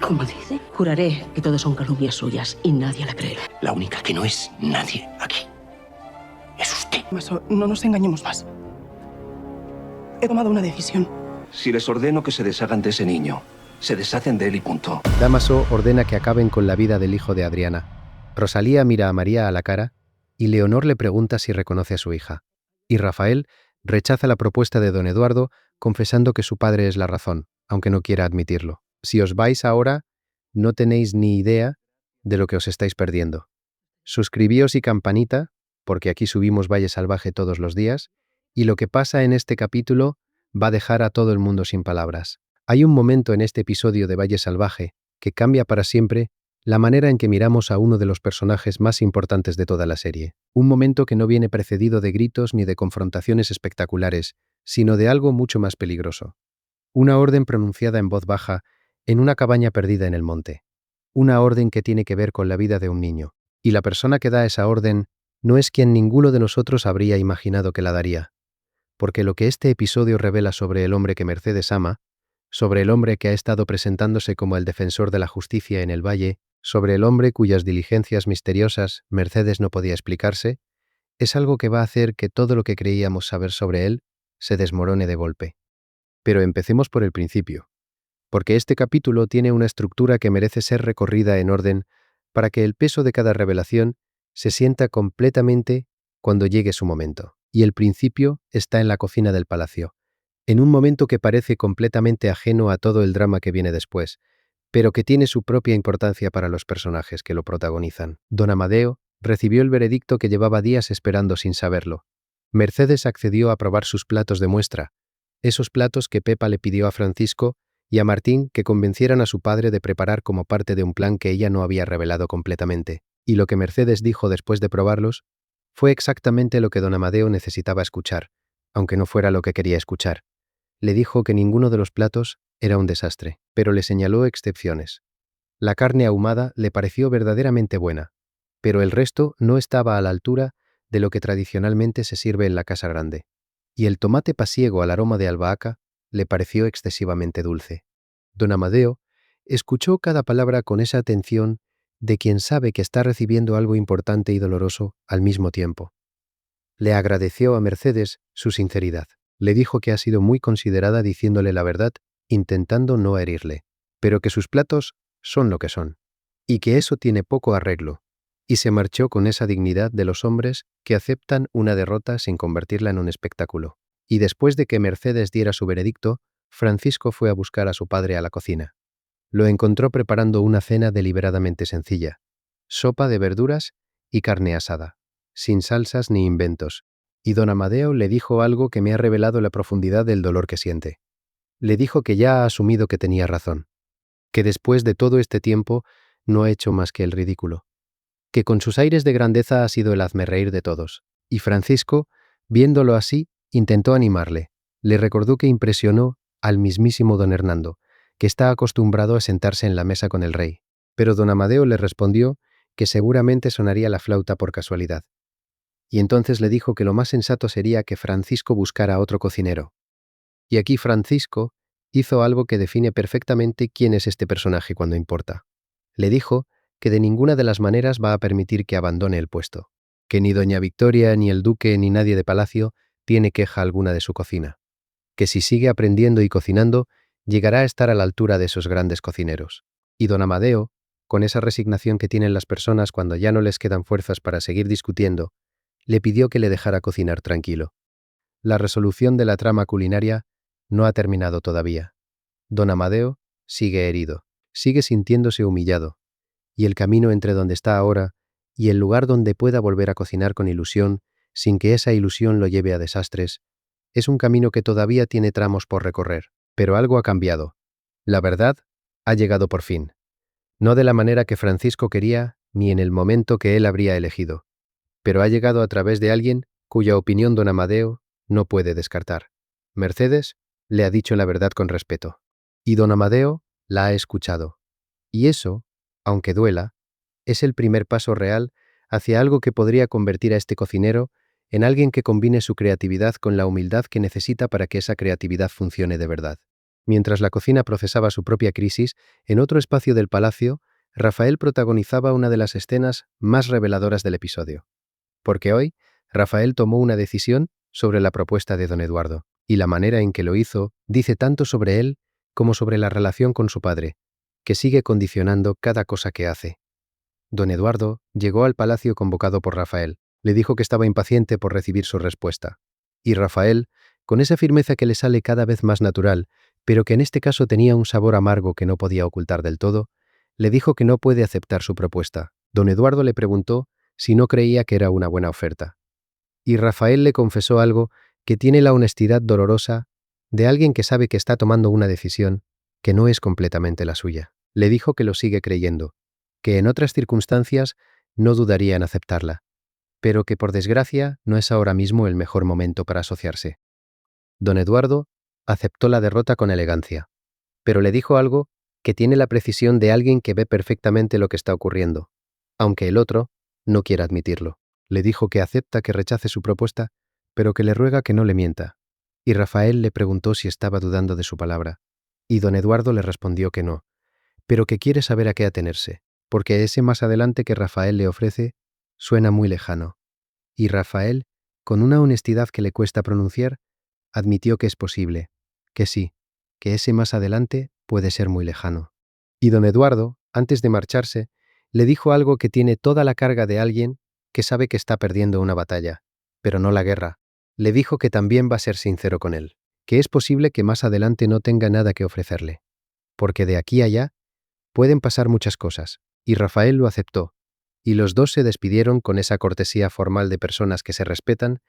¿Cómo dice? Juraré que todo son calumnias suyas y nadie la creerá. La única que no es nadie aquí es usted. Maso, no nos engañemos más. He tomado una decisión. Si les ordeno que se deshagan de ese niño, se deshacen de él y punto. Dámaso ordena que acaben con la vida del hijo de Adriana. Rosalía mira a María a la cara y Leonor le pregunta si reconoce a su hija. Y Rafael rechaza la propuesta de don Eduardo, confesando que su padre es la razón, aunque no quiera admitirlo. Si os vais ahora, no tenéis ni idea de lo que os estáis perdiendo. Suscribíos y campanita, porque aquí subimos Valle Salvaje todos los días, y lo que pasa en este capítulo va a dejar a todo el mundo sin palabras. Hay un momento en este episodio de Valle Salvaje que cambia para siempre la manera en que miramos a uno de los personajes más importantes de toda la serie. Un momento que no viene precedido de gritos ni de confrontaciones espectaculares, sino de algo mucho más peligroso. Una orden pronunciada en voz baja en una cabaña perdida en el monte. Una orden que tiene que ver con la vida de un niño. Y la persona que da esa orden no es quien ninguno de nosotros habría imaginado que la daría. Porque lo que este episodio revela sobre el hombre que Mercedes ama, sobre el hombre que ha estado presentándose como el defensor de la justicia en el valle, sobre el hombre cuyas diligencias misteriosas Mercedes no podía explicarse, es algo que va a hacer que todo lo que creíamos saber sobre él se desmorone de golpe. Pero empecemos por el principio, porque este capítulo tiene una estructura que merece ser recorrida en orden para que el peso de cada revelación se sienta completamente cuando llegue su momento. Y el principio está en la cocina del palacio, en un momento que parece completamente ajeno a todo el drama que viene después, pero que tiene su propia importancia para los personajes que lo protagonizan. Don Amadeo recibió el veredicto que llevaba días esperando sin saberlo. Mercedes accedió a probar sus platos de muestra, esos platos que Pepa le pidió a Francisco y a Martín que convencieran a su padre de preparar como parte de un plan que ella no había revelado completamente. Y lo que Mercedes dijo después de probarlos fue exactamente lo que don Amadeo necesitaba escuchar, aunque no fuera lo que quería escuchar. Le dijo que ninguno de los platos era un desastre, pero le señaló excepciones. La carne ahumada le pareció verdaderamente buena, pero el resto no estaba a la altura de lo que tradicionalmente se sirve en la casa grande. Y el tomate pasiego al aroma de albahaca le pareció excesivamente dulce. Don Amadeo escuchó cada palabra con esa atención de quien sabe que está recibiendo algo importante y doloroso al mismo tiempo. Le agradeció a Mercedes su sinceridad. Le dijo que ha sido muy considerada diciéndole la verdad, intentando no herirle, pero que sus platos son lo que son, y que eso tiene poco arreglo, y se marchó con esa dignidad de los hombres que aceptan una derrota sin convertirla en un espectáculo. Y después de que Mercedes diera su veredicto, Francisco fue a buscar a su padre a la cocina. Lo encontró preparando una cena deliberadamente sencilla, sopa de verduras y carne asada, sin salsas ni inventos, y don Amadeo le dijo algo que me ha revelado la profundidad del dolor que siente. Le dijo que ya ha asumido que tenía razón, que después de todo este tiempo no ha hecho más que el ridículo, que con sus aires de grandeza ha sido el hazmerreír de todos. Y Francisco, viéndolo así, intentó animarle. Le recordó que impresionó al mismísimo don Hernando, que está acostumbrado a sentarse en la mesa con el rey. Pero don Amadeo le respondió que seguramente sonaría la flauta por casualidad. Y entonces le dijo que lo más sensato sería que Francisco buscara otro cocinero. Y aquí Francisco hizo algo que define perfectamente quién es este personaje cuando importa. Le dijo que de ninguna de las maneras va a permitir que abandone el puesto, que ni doña Victoria, ni el duque, ni nadie de palacio tiene queja alguna de su cocina, que si sigue aprendiendo y cocinando, llegará a estar a la altura de esos grandes cocineros. Y don Amadeo, con esa resignación que tienen las personas cuando ya no les quedan fuerzas para seguir discutiendo, le pidió que le dejara cocinar tranquilo. La resolución de la trama culinaria no ha terminado todavía. Don Amadeo sigue herido, sigue sintiéndose humillado, y el camino entre donde está ahora y el lugar donde pueda volver a cocinar con ilusión, sin que esa ilusión lo lleve a desastres, es un camino que todavía tiene tramos por recorrer, pero algo ha cambiado. La verdad ha llegado por fin. No de la manera que Francisco quería, ni en el momento que él habría elegido, pero ha llegado a través de alguien cuya opinión don Amadeo no puede descartar. Mercedes le ha dicho la verdad con respeto, y don Amadeo la ha escuchado. Y eso, aunque duela, es el primer paso real hacia algo que podría convertir a este cocinero en alguien que combine su creatividad con la humildad que necesita para que esa creatividad funcione de verdad. Mientras la cocina procesaba su propia crisis, en otro espacio del palacio, Rafael protagonizaba una de las escenas más reveladoras del episodio. Porque hoy, Rafael tomó una decisión sobre la propuesta de don Eduardo, y la manera en que lo hizo dice tanto sobre él como sobre la relación con su padre, que sigue condicionando cada cosa que hace. Don Eduardo llegó al palacio convocado por Rafael. Le dijo que estaba impaciente por recibir su respuesta. Y Rafael, con esa firmeza que le sale cada vez más natural, pero que en este caso tenía un sabor amargo que no podía ocultar del todo, le dijo que no puede aceptar su propuesta. Don Eduardo le preguntó si no creía que era una buena oferta. Y Rafael le confesó algo que tiene la honestidad dolorosa de alguien que sabe que está tomando una decisión que no es completamente la suya. Le dijo que lo sigue creyendo, que en otras circunstancias no dudaría en aceptarla, pero que por desgracia no es ahora mismo el mejor momento para asociarse. Don Eduardo aceptó la derrota con elegancia, pero le dijo algo que tiene la precisión de alguien que ve perfectamente lo que está ocurriendo, aunque el otro no quiera admitirlo. Le dijo que acepta que rechace su propuesta, pero que le ruega que no le mienta. Y Rafael le preguntó si estaba dudando de su palabra, y don Eduardo le respondió que no, pero que quiere saber a qué atenerse, porque ese más adelante que Rafael le ofrece suena muy lejano. Y Rafael, con una honestidad que le cuesta pronunciar, admitió que es posible, que sí, que ese más adelante puede ser muy lejano. Y don Eduardo, antes de marcharse, le dijo algo que tiene toda la carga de alguien que sabe que está perdiendo una batalla, pero no la guerra. Le dijo que también va a ser sincero con él, que es posible que más adelante no tenga nada que ofrecerle, porque de aquí a allá pueden pasar muchas cosas, y Rafael lo aceptó, y los dos se despidieron con esa cortesía formal de personas que se respetan,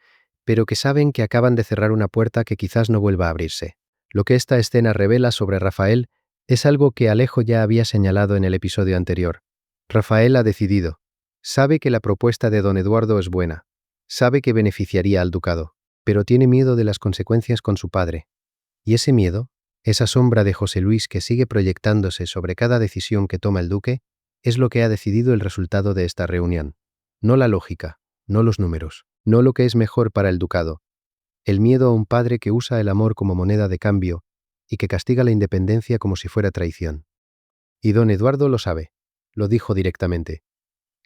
pero que saben que acaban de cerrar una puerta que quizás no vuelva a abrirse. Lo que esta escena revela sobre Rafael es algo que Alejo ya había señalado en el episodio anterior. Rafael ha decidido. Sabe que la propuesta de don Eduardo es buena. Sabe que beneficiaría al ducado, pero tiene miedo de las consecuencias con su padre. Y ese miedo, esa sombra de José Luis que sigue proyectándose sobre cada decisión que toma el duque, es lo que ha decidido el resultado de esta reunión. No la lógica, no los números, no lo que es mejor para el ducado. El miedo a un padre que usa el amor como moneda de cambio y que castiga la independencia como si fuera traición. Y don Eduardo lo sabe, lo dijo directamente.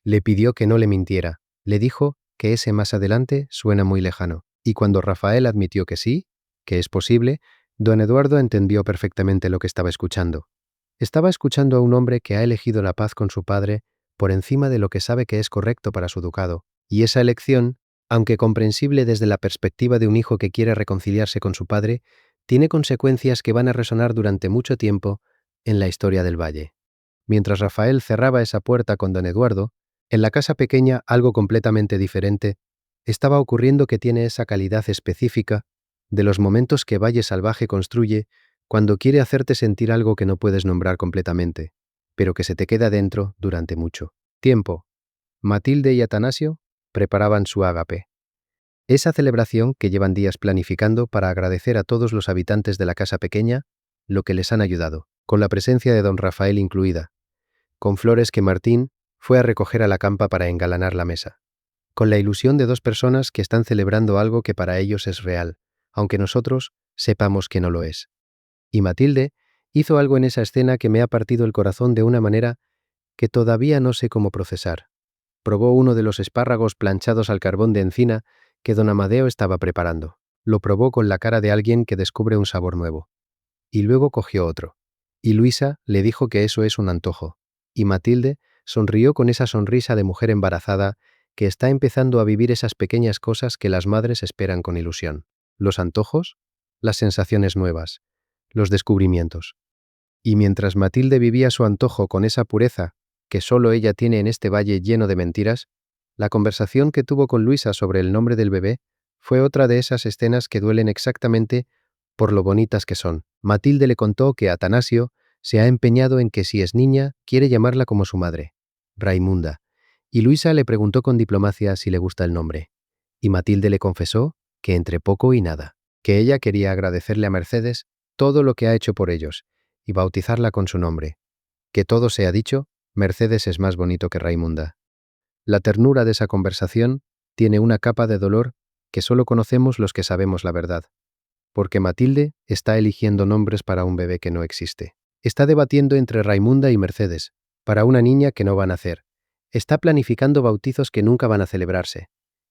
Le pidió que no le mintiera, le dijo que ese más adelante suena muy lejano, y cuando Rafael admitió que sí, que es posible, don Eduardo entendió perfectamente lo que estaba escuchando. Estaba escuchando a un hombre que ha elegido la paz con su padre por encima de lo que sabe que es correcto para su ducado, y esa elección, aunque comprensible desde la perspectiva de un hijo que quiere reconciliarse con su padre, tiene consecuencias que van a resonar durante mucho tiempo en la historia del valle. Mientras Rafael cerraba esa puerta con don Eduardo, en la casa pequeña algo completamente diferente estaba ocurriendo que tiene esa calidad específica de los momentos que Valle Salvaje construye cuando quiere hacerte sentir algo que no puedes nombrar completamente, pero que se te queda dentro durante mucho tiempo. Matilde y Atanasio preparaban su ágape. Esa celebración que llevan días planificando para agradecer a todos los habitantes de la casa pequeña lo que les han ayudado, con la presencia de don Rafael incluida, con flores que Martín fue a recoger a la campa para engalanar la mesa, con la ilusión de dos personas que están celebrando algo que para ellos es real, aunque nosotros sepamos que no lo es. Y Matilde hizo algo en esa escena que me ha partido el corazón de una manera que todavía no sé cómo procesar. Probó uno de los espárragos planchados al carbón de encina que don Amadeo estaba preparando. Lo probó con la cara de alguien que descubre un sabor nuevo. Y luego cogió otro. Y Luisa le dijo que eso es un antojo. Y Matilde sonrió con esa sonrisa de mujer embarazada que está empezando a vivir esas pequeñas cosas que las madres esperan con ilusión. Los antojos, las sensaciones nuevas, los descubrimientos. Y mientras Matilde vivía su antojo con esa pureza que solo ella tiene en este valle lleno de mentiras, la conversación que tuvo con Luisa sobre el nombre del bebé fue otra de esas escenas que duelen exactamente por lo bonitas que son. Matilde le contó que Atanasio se ha empeñado en que si es niña, quiere llamarla como su madre, Raimunda, y Luisa le preguntó con diplomacia si le gusta el nombre. Y Matilde le confesó que entre poco y nada, que ella quería agradecerle a Mercedes todo lo que ha hecho por ellos y bautizarla con su nombre. Que todo sea dicho, Mercedes es más bonito que Raimunda. La ternura de esa conversación tiene una capa de dolor que solo conocemos los que sabemos la verdad. porque Matilde está eligiendo nombres para un bebé que no existe. Está debatiendo entre Raimunda y Mercedes, para una niña que no va a nacer. Está planificando bautizos que nunca van a celebrarse.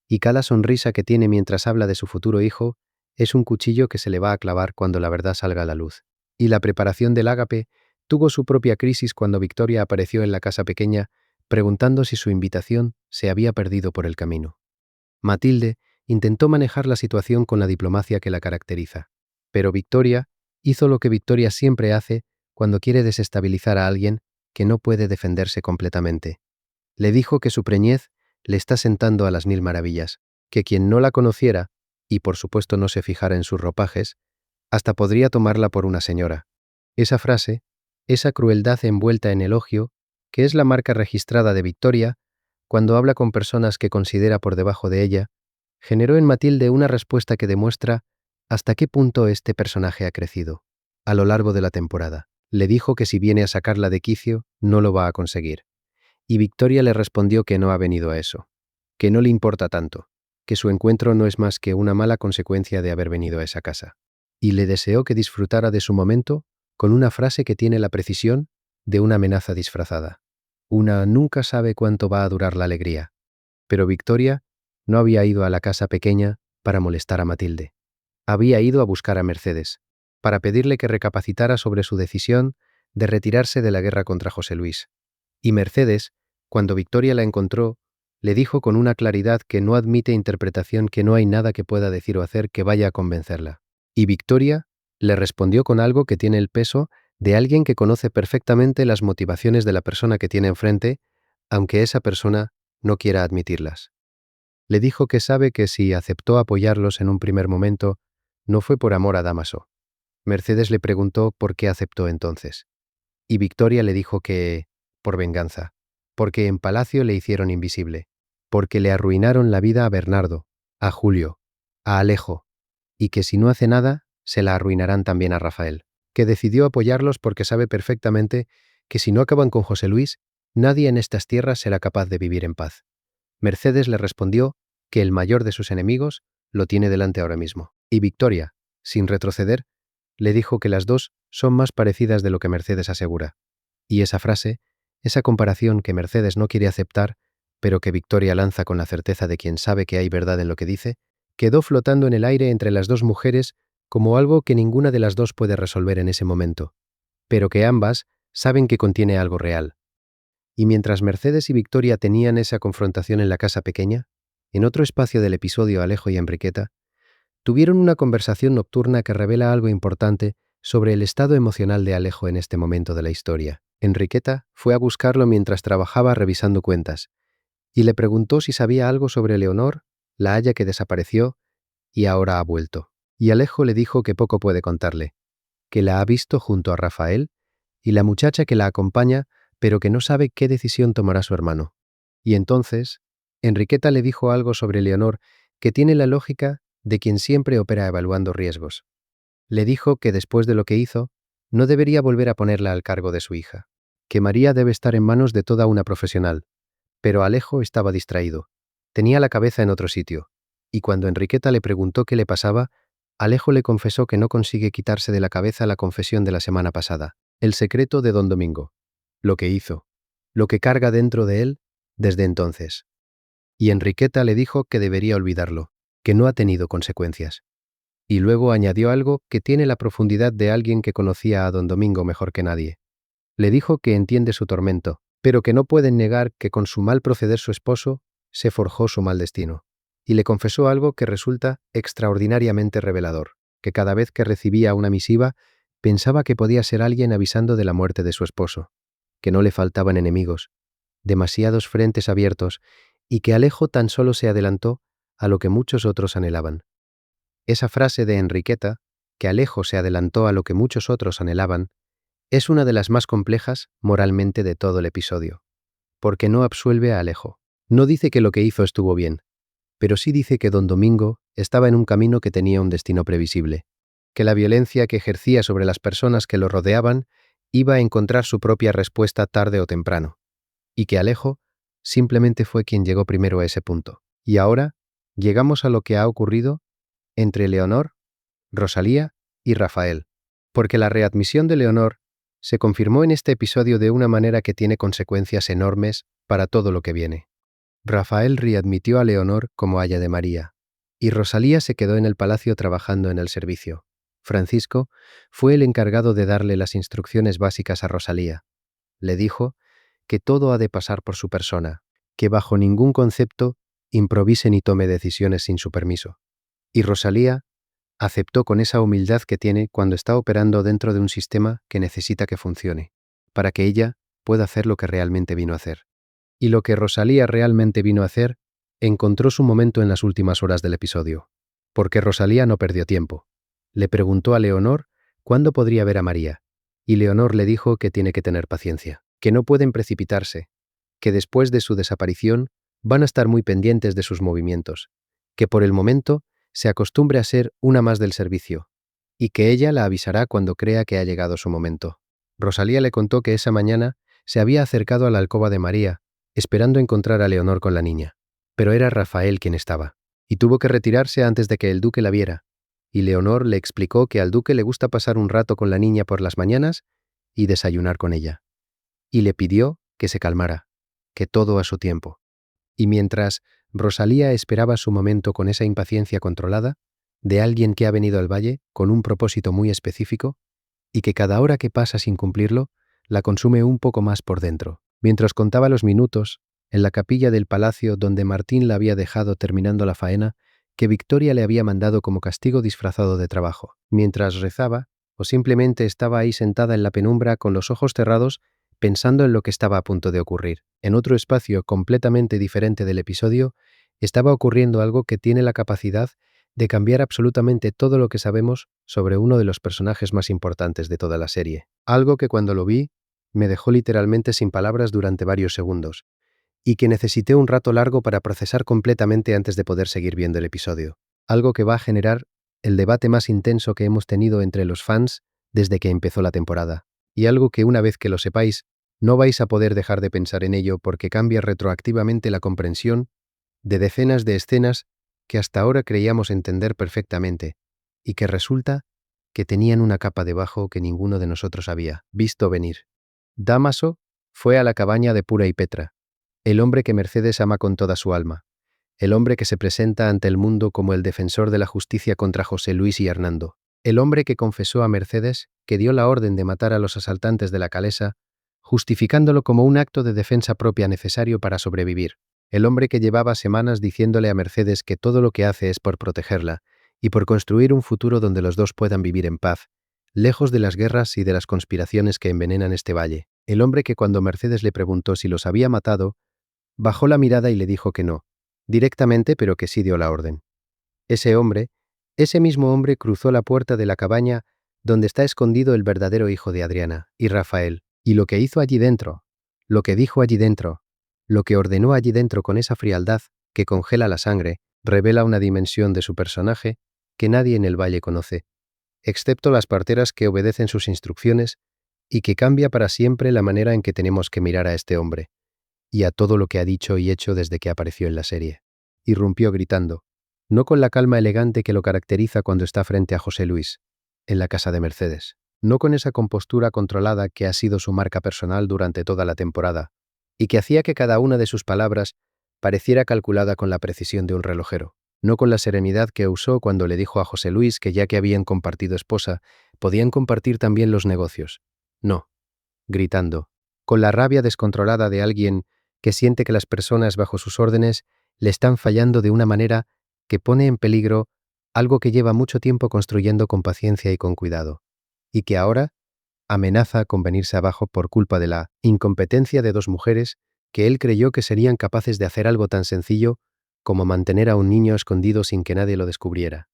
Y cada sonrisa que tiene mientras habla de su futuro hijo es un cuchillo que se le va a clavar cuando la verdad salga a la luz. Y la preparación del ágape tuvo su propia crisis cuando Victoria apareció en la casa pequeña preguntando si su invitación se había perdido por el camino. Matilde intentó manejar la situación con la diplomacia que la caracteriza, pero Victoria hizo lo que Victoria siempre hace cuando quiere desestabilizar a alguien que no puede defenderse completamente. Le dijo que su preñez le está sentando a las 1000 maravillas, que quien no la conociera, y por supuesto no se fijara en sus ropajes, hasta podría tomarla por una señora. Esa frase, esa crueldad envuelta en elogio, que es la marca registrada de Victoria, cuando habla con personas que considera por debajo de ella, generó en Matilde una respuesta que demuestra hasta qué punto este personaje ha crecido. A lo largo de la temporada, le dijo que si viene a sacarla de quicio, no lo va a conseguir. Y Victoria le respondió que no ha venido a eso, que no le importa tanto, que su encuentro no es más que una mala consecuencia de haber venido a esa casa. Y le deseó que disfrutara de su momento con una frase que tiene la precisión de una amenaza disfrazada. Una nunca sabe cuánto va a durar la alegría. Pero Victoria no había ido a la casa pequeña para molestar a Matilde. Había ido a buscar a Mercedes, para pedirle que recapacitara sobre su decisión de retirarse de la guerra contra José Luis. Y Mercedes, cuando Victoria la encontró, le dijo con una claridad que no admite interpretación que no hay nada que pueda decir o hacer que vaya a convencerla. Y Victoria le respondió con algo que tiene el peso de alguien que conoce perfectamente las motivaciones de la persona que tiene enfrente, aunque esa persona no quiera admitirlas. Le dijo que sabe que si aceptó apoyarlos en un primer momento, no fue por amor a Dámaso. Mercedes le preguntó por qué aceptó entonces. Y Victoria le dijo que, por venganza, porque en Palacio le hicieron invisible, porque le arruinaron la vida a Bernardo, a Julio, a Alejo, y que si no hace nada, se la arruinarán también a Rafael, que decidió apoyarlos porque sabe perfectamente que si no acaban con José Luis, nadie en estas tierras será capaz de vivir en paz. Mercedes le respondió que el mayor de sus enemigos lo tiene delante ahora mismo. Y Victoria, sin retroceder, le dijo que las dos son más parecidas de lo que Mercedes asegura. Y esa frase, esa comparación que Mercedes no quiere aceptar, pero que Victoria lanza con la certeza de quien sabe que hay verdad en lo que dice, quedó flotando en el aire entre las dos mujeres como algo que ninguna de las dos puede resolver en ese momento, pero que ambas saben que contiene algo real. Y mientras Mercedes y Victoria tenían esa confrontación en la casa pequeña, en otro espacio del episodio Alejo y Enriqueta, tuvieron una conversación nocturna que revela algo importante sobre el estado emocional de Alejo en este momento de la historia. Enriqueta fue a buscarlo mientras trabajaba revisando cuentas, y le preguntó si sabía algo sobre Leonor, la haya que desapareció y ahora ha vuelto. Y Alejo le dijo que poco puede contarle, que la ha visto junto a Rafael y la muchacha que la acompaña, pero que no sabe qué decisión tomará su hermano. Y entonces, Enriqueta le dijo algo sobre Leonor que tiene la lógica de quien siempre opera evaluando riesgos. Le dijo que después de lo que hizo, no debería volver a ponerla al cargo de su hija, que María debe estar en manos de toda una profesional. Pero Alejo estaba distraído, tenía la cabeza en otro sitio, y cuando Enriqueta le preguntó qué le pasaba, Alejo le confesó que no consigue quitarse de la cabeza la confesión de la semana pasada, el secreto de don Domingo, lo que hizo, lo que carga dentro de él desde entonces. Y Enriqueta le dijo que debería olvidarlo, que no ha tenido consecuencias. Y luego añadió algo que tiene la profundidad de alguien que conocía a don Domingo mejor que nadie. Le dijo que entiende su tormento, pero que no pueden negar que con su mal proceder su esposo se forjó su mal destino. Y le confesó algo que resulta extraordinariamente revelador, que cada vez que recibía una misiva pensaba que podía ser alguien avisando de la muerte de su esposo, que no le faltaban enemigos, demasiados frentes abiertos, y que Alejo tan solo se adelantó a lo que muchos otros anhelaban. Esa frase de Enriqueta, que Alejo se adelantó a lo que muchos otros anhelaban, es una de las más complejas moralmente de todo el episodio, porque no absuelve a Alejo. No dice que lo que hizo estuvo bien, pero sí dice que don Domingo estaba en un camino que tenía un destino previsible, que la violencia que ejercía sobre las personas que lo rodeaban iba a encontrar su propia respuesta tarde o temprano, y que Alejo simplemente fue quien llegó primero a ese punto. Y ahora llegamos a lo que ha ocurrido entre Leonor, Rosalía y Rafael. Porque la readmisión de Leonor se confirmó en este episodio de una manera que tiene consecuencias enormes para todo lo que viene. Rafael readmitió a Leonor como aya de María, y Rosalía se quedó en el palacio trabajando en el servicio. Francisco fue el encargado de darle las instrucciones básicas a Rosalía. Le dijo que todo ha de pasar por su persona, que bajo ningún concepto improvise ni tome decisiones sin su permiso. Y Rosalía aceptó con esa humildad que tiene cuando está operando dentro de un sistema que necesita que funcione, para que ella pueda hacer lo que realmente vino a hacer. Y lo que Rosalía realmente vino a hacer encontró su momento en las últimas horas del episodio, porque Rosalía no perdió tiempo. Le preguntó a Leonor cuándo podría ver a María, y Leonor le dijo que tiene que tener paciencia, que no pueden precipitarse, que después de su desaparición van a estar muy pendientes de sus movimientos, que por el momento se acostumbre a ser una más del servicio, y que ella la avisará cuando crea que ha llegado su momento. Rosalía le contó que esa mañana se había acercado a la alcoba de María, esperando encontrar a Leonor con la niña, pero era Rafael quien estaba, y tuvo que retirarse antes de que el duque la viera, y Leonor le explicó que al duque le gusta pasar un rato con la niña por las mañanas y desayunar con ella, y le pidió que se calmara, que todo a su tiempo. Y mientras Rosalía esperaba su momento con esa impaciencia controlada, de alguien que ha venido al valle con un propósito muy específico, y que cada hora que pasa sin cumplirlo, la consume un poco más por dentro. Mientras contaba los minutos, en la capilla del palacio donde Martín la había dejado terminando la faena, que Victoria le había mandado como castigo disfrazado de trabajo. Mientras rezaba, o simplemente estaba ahí sentada en la penumbra con los ojos cerrados, pensando en lo que estaba a punto de ocurrir. En otro espacio completamente diferente del episodio, estaba ocurriendo algo que tiene la capacidad de cambiar absolutamente todo lo que sabemos sobre uno de los personajes más importantes de toda la serie. Algo que cuando lo vi, me dejó literalmente sin palabras durante varios segundos, y que necesité un rato largo para procesar completamente antes de poder seguir viendo el episodio. Algo que va a generar el debate más intenso que hemos tenido entre los fans desde que empezó la temporada. Y algo que una vez que lo sepáis, no vais a poder dejar de pensar en ello porque cambia retroactivamente la comprensión de decenas de escenas que hasta ahora creíamos entender perfectamente y que resulta que tenían una capa debajo que ninguno de nosotros había visto venir. Dámaso fue a la cabaña de Pura y Petra, el hombre que Mercedes ama con toda su alma, el hombre que se presenta ante el mundo como el defensor de la justicia contra José Luis y Hernando, el hombre que confesó a Mercedes que dio la orden de matar a los asaltantes de la Calesa, justificándolo como un acto de defensa propia necesario para sobrevivir, el hombre que llevaba semanas diciéndole a Mercedes que todo lo que hace es por protegerla y por construir un futuro donde los dos puedan vivir en paz, lejos de las guerras y de las conspiraciones que envenenan este valle, el hombre que cuando Mercedes le preguntó si los había matado, bajó la mirada y le dijo que no, directamente, pero que sí dio la orden. Ese hombre, ese mismo hombre cruzó la puerta de la cabaña donde está escondido el verdadero hijo de Adriana y Rafael, y lo que hizo allí dentro, lo que dijo allí dentro, lo que ordenó allí dentro con esa frialdad que congela la sangre, revela una dimensión de su personaje que nadie en el valle conoce, excepto las parteras que obedecen sus instrucciones y que cambia para siempre la manera en que tenemos que mirar a este hombre y a todo lo que ha dicho y hecho desde que apareció en la serie. Irrumpió gritando, no con la calma elegante que lo caracteriza cuando está frente a José Luis, en la casa de Mercedes, no con esa compostura controlada que ha sido su marca personal durante toda la temporada, y que hacía que cada una de sus palabras pareciera calculada con la precisión de un relojero, no con la serenidad que usó cuando le dijo a José Luis que ya que habían compartido esposa, podían compartir también los negocios. No, gritando, con la rabia descontrolada de alguien que siente que las personas bajo sus órdenes le están fallando de una manera que pone en peligro algo que lleva mucho tiempo construyendo con paciencia y con cuidado, y que ahora amenaza con venirse abajo por culpa de la incompetencia de dos mujeres que él creyó que serían capaces de hacer algo tan sencillo como mantener a un niño escondido sin que nadie lo descubriera.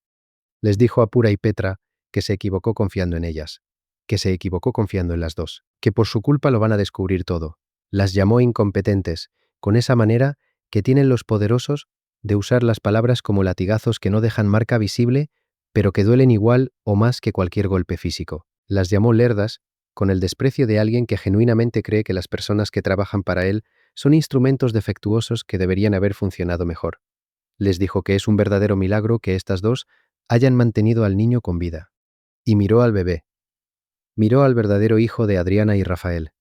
Les dijo a Pura y Petra que se equivocó confiando en ellas, que se equivocó confiando en las dos, que por su culpa lo van a descubrir todo. Las llamó incompetentes, con esa manera que tienen los poderosos de usar las palabras como latigazos que no dejan marca visible, pero que duelen igual o más que cualquier golpe físico. Las llamó lerdas, con el desprecio de alguien que genuinamente cree que las personas que trabajan para él son instrumentos defectuosos que deberían haber funcionado mejor. Les dijo que es un verdadero milagro que estas dos hayan mantenido al niño con vida. Y miró al bebé. Miró al verdadero hijo de Adriana y Rafael,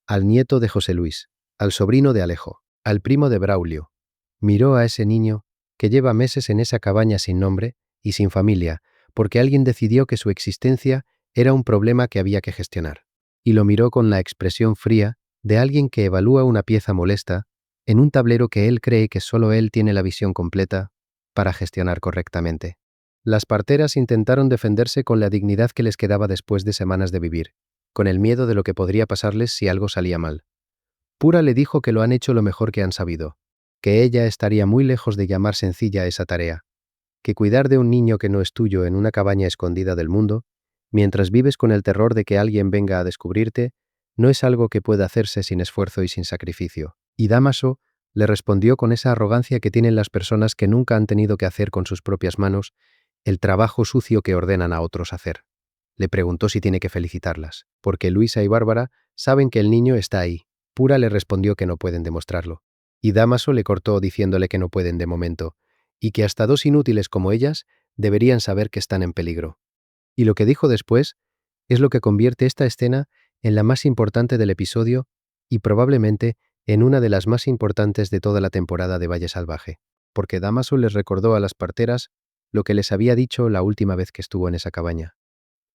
al nieto de José Luis, al sobrino de Alejo, al primo de Braulio. Miró a ese niño que lleva meses en esa cabaña sin nombre y sin familia, porque alguien decidió que su existencia era un problema que había que gestionar. Y lo miró con la expresión fría de alguien que evalúa una pieza molesta en un tablero que él cree que solo él tiene la visión completa para gestionar correctamente. Las parteras intentaron defenderse con la dignidad que les quedaba después de semanas de vivir, con el miedo de lo que podría pasarles si algo salía mal. Pura le dijo que lo han hecho lo mejor que han sabido, que ella estaría muy lejos de llamar sencilla esa tarea, que cuidar de un niño que no es tuyo en una cabaña escondida del mundo, mientras vives con el terror de que alguien venga a descubrirte, no es algo que pueda hacerse sin esfuerzo y sin sacrificio. Y Dámaso le respondió con esa arrogancia que tienen las personas que nunca han tenido que hacer con sus propias manos el trabajo sucio que ordenan a otros hacer. Le preguntó si tiene que felicitarlas, porque Luisa y Bárbara saben que el niño está ahí. Pura le respondió que no pueden demostrarlo. Y Dámaso le cortó diciéndole que no pueden de momento, y que hasta dos inútiles como ellas deberían saber que están en peligro. Y lo que dijo después es lo que convierte esta escena en la más importante del episodio y probablemente en una de las más importantes de toda la temporada de Valle Salvaje, porque Dámaso les recordó a las parteras lo que les había dicho la última vez que estuvo en esa cabaña.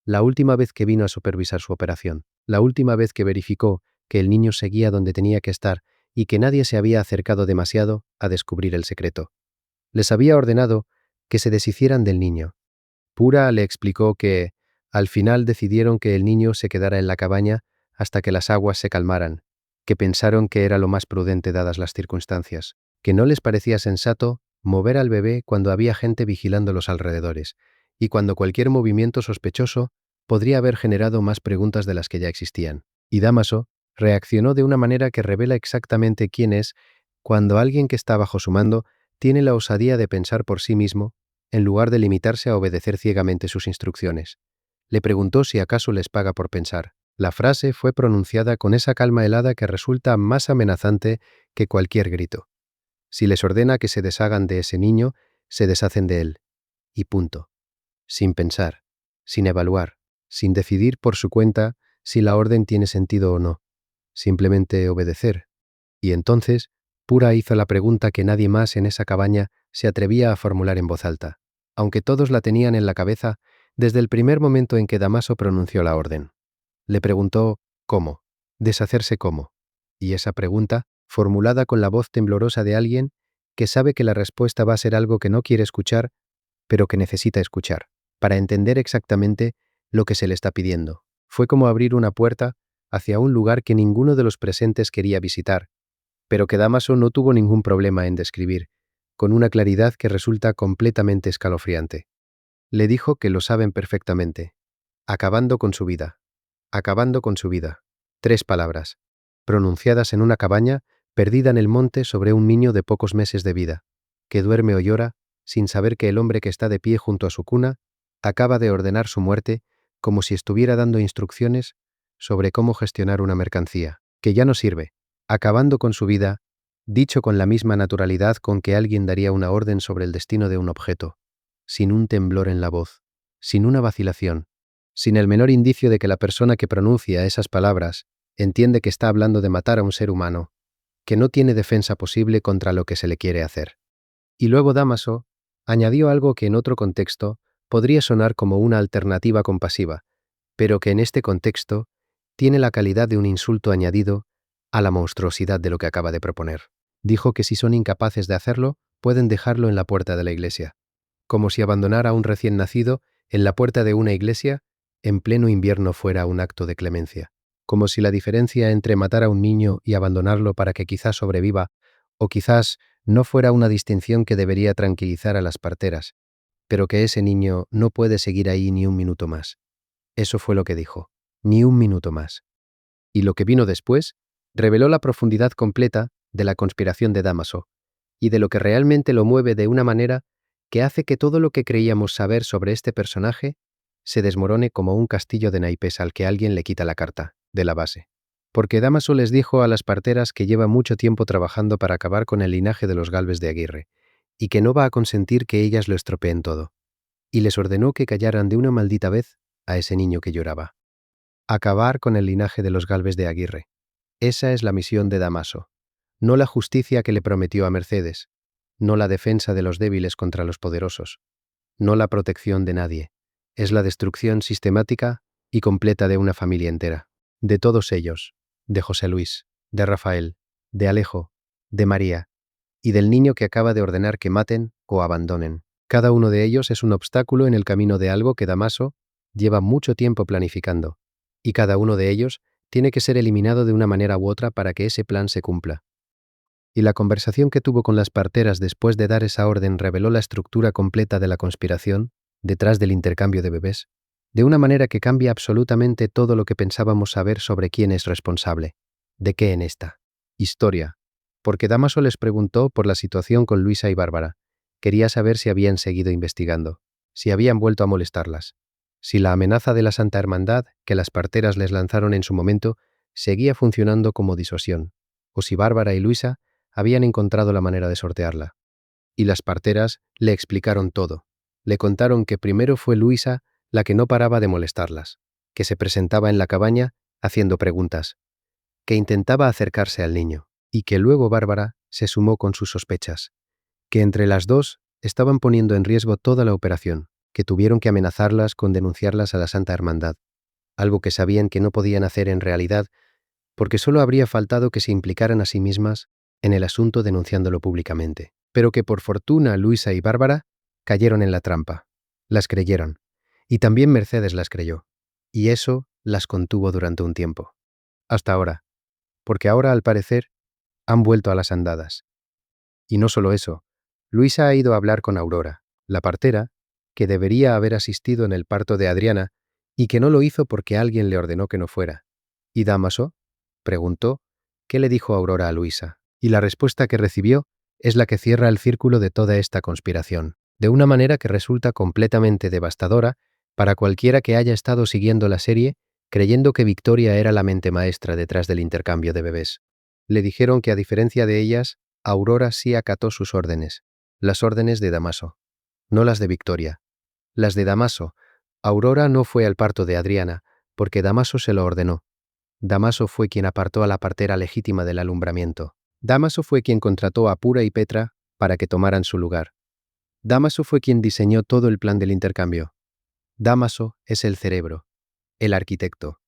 La última vez que vino a supervisar su operación, la última vez que verificó que el niño seguía donde tenía que estar y que nadie se había acercado demasiado a descubrir el secreto. Les había ordenado que se deshicieran del niño. Pura le explicó que, al final decidieron que el niño se quedara en la cabaña hasta que las aguas se calmaran, que pensaron que era lo más prudente dadas las circunstancias, que no les parecía sensato mover al bebé cuando había gente vigilando los alrededores, y cuando cualquier movimiento sospechoso podría haber generado más preguntas de las que ya existían. Y Dámaso reaccionó de una manera que revela exactamente quién es cuando alguien que está bajo su mando tiene la osadía de pensar por sí mismo en lugar de limitarse a obedecer ciegamente sus instrucciones. Le preguntó si acaso les paga por pensar. La frase fue pronunciada con esa calma helada que resulta más amenazante que cualquier grito. Si les ordena que se deshagan de ese niño, se deshacen de él. Y punto. Sin pensar, sin evaluar, sin decidir por su cuenta si la orden tiene sentido o no. Simplemente obedecer. Y entonces, Pura hizo la pregunta que nadie más en esa cabaña se atrevía a formular en voz alta, aunque todos la tenían en la cabeza desde el primer momento en que Dámaso pronunció la orden. Le preguntó ¿cómo? ¿Deshacerse cómo? Y esa pregunta, formulada con la voz temblorosa de alguien que sabe que la respuesta va a ser algo que no quiere escuchar, pero que necesita escuchar, para entender exactamente lo que se le está pidiendo. Fue como abrir una puerta hacia un lugar que ninguno de los presentes quería visitar, pero que Dámaso no tuvo ningún problema en describir, con una claridad que resulta completamente escalofriante. Le dijo que lo saben perfectamente. Acabando con su vida. Acabando con su vida. 3 palabras, pronunciadas en una cabaña perdida en el monte sobre un niño de pocos meses de vida, que duerme o llora sin saber que el hombre que está de pie junto a su cuna acaba de ordenar su muerte como si estuviera dando instrucciones sobre cómo gestionar una mercancía, que ya no sirve. Acabando con su vida, dicho con la misma naturalidad con que alguien daría una orden sobre el destino de un objeto, sin un temblor en la voz, sin una vacilación, sin el menor indicio de que la persona que pronuncia esas palabras entiende que está hablando de matar a un ser humano, que no tiene defensa posible contra lo que se le quiere hacer. Y luego Dámaso añadió algo que en otro contexto podría sonar como una alternativa compasiva, pero que en este contexto tiene la calidad de un insulto añadido a la monstruosidad de lo que acaba de proponer. Dijo que si son incapaces de hacerlo, pueden dejarlo en la puerta de la iglesia, como si abandonar a un recién nacido en la puerta de una iglesia en pleno invierno fuera un acto de clemencia, como si la diferencia entre matar a un niño y abandonarlo para que quizás sobreviva o quizás no fuera una distinción que debería tranquilizar a las parteras, pero que ese niño no puede seguir ahí ni un minuto más. Eso fue lo que dijo, ni un minuto más. Y lo que vino después reveló la profundidad completa de la conspiración de Dámaso y de lo que realmente lo mueve de una manera que hace que todo lo que creíamos saber sobre este personaje se desmorone como un castillo de naipes al que alguien le quita la carta, de la base. Porque Dámaso les dijo a las parteras que lleva mucho tiempo trabajando para acabar con el linaje de los Gálvez de Aguirre, y que no va a consentir que ellas lo estropeen todo. y les ordenó que callaran de una maldita vez a ese niño que lloraba. Acabar con el linaje de los Gálvez de Aguirre. Esa es la misión de Damaso. No la justicia que le prometió a Mercedes, no la defensa de los débiles contra los poderosos, no la protección de nadie. Es la destrucción sistemática y completa de una familia entera. De todos ellos, de José Luis, de Rafael, de Alejo, de María y del niño que acaba de ordenar que maten o abandonen. Cada uno de ellos es un obstáculo en el camino de algo que Damaso lleva mucho tiempo planificando, y cada uno de ellos tiene que ser eliminado de una manera u otra para que ese plan se cumpla. Y la conversación que tuvo con las parteras después de dar esa orden reveló la estructura completa de la conspiración detrás del intercambio de bebés, de una manera que cambia absolutamente todo lo que pensábamos saber sobre quién es responsable, de qué en esta historia. Porque Damaso les preguntó por la situación con Luisa y Bárbara. Quería saber si habían seguido investigando, si habían vuelto a molestarlas, si la amenaza de la Santa Hermandad que las parteras les lanzaron en su momento seguía funcionando como disuasión, o si Bárbara y Luisa habían encontrado la manera de sortearla. Y las parteras le explicaron todo. Le contaron que primero fue Luisa la que no paraba de molestarlas, que se presentaba en la cabaña haciendo preguntas, que intentaba acercarse al niño, y que luego Bárbara se sumó con sus sospechas, que entre las dos estaban poniendo en riesgo toda la operación, que tuvieron que amenazarlas con denunciarlas a la Santa Hermandad, algo que sabían que no podían hacer en realidad, porque solo habría faltado que se implicaran a sí mismas en el asunto denunciándolo públicamente, pero que por fortuna Luisa y Bárbara cayeron en la trampa, las creyeron, y también Mercedes las creyó, y eso las contuvo durante un tiempo. Hasta ahora, porque ahora al parecer han vuelto a las andadas. Y no solo eso, Luisa ha ido a hablar con Aurora, la partera, que debería haber asistido en el parto de Adriana y que no lo hizo porque alguien le ordenó que no fuera. ¿Y Damaso? Preguntó, ¿qué le dijo Aurora a Luisa? Y la respuesta que recibió es la que cierra el círculo de toda esta conspiración, de una manera que resulta completamente devastadora para cualquiera que haya estado siguiendo la serie creyendo que Victoria era la mente maestra detrás del intercambio de bebés. Le dijeron que a diferencia de ellas, Aurora sí acató sus órdenes, las órdenes de Damaso, no las de Victoria. Las de Damaso. Aurora no fue al parto de Adriana, porque Damaso se lo ordenó. Damaso fue quien apartó a la partera legítima del alumbramiento. Damaso fue quien contrató a Pura y Petra para que tomaran su lugar. Damaso fue quien diseñó todo el plan del intercambio. Damaso es el cerebro, el arquitecto,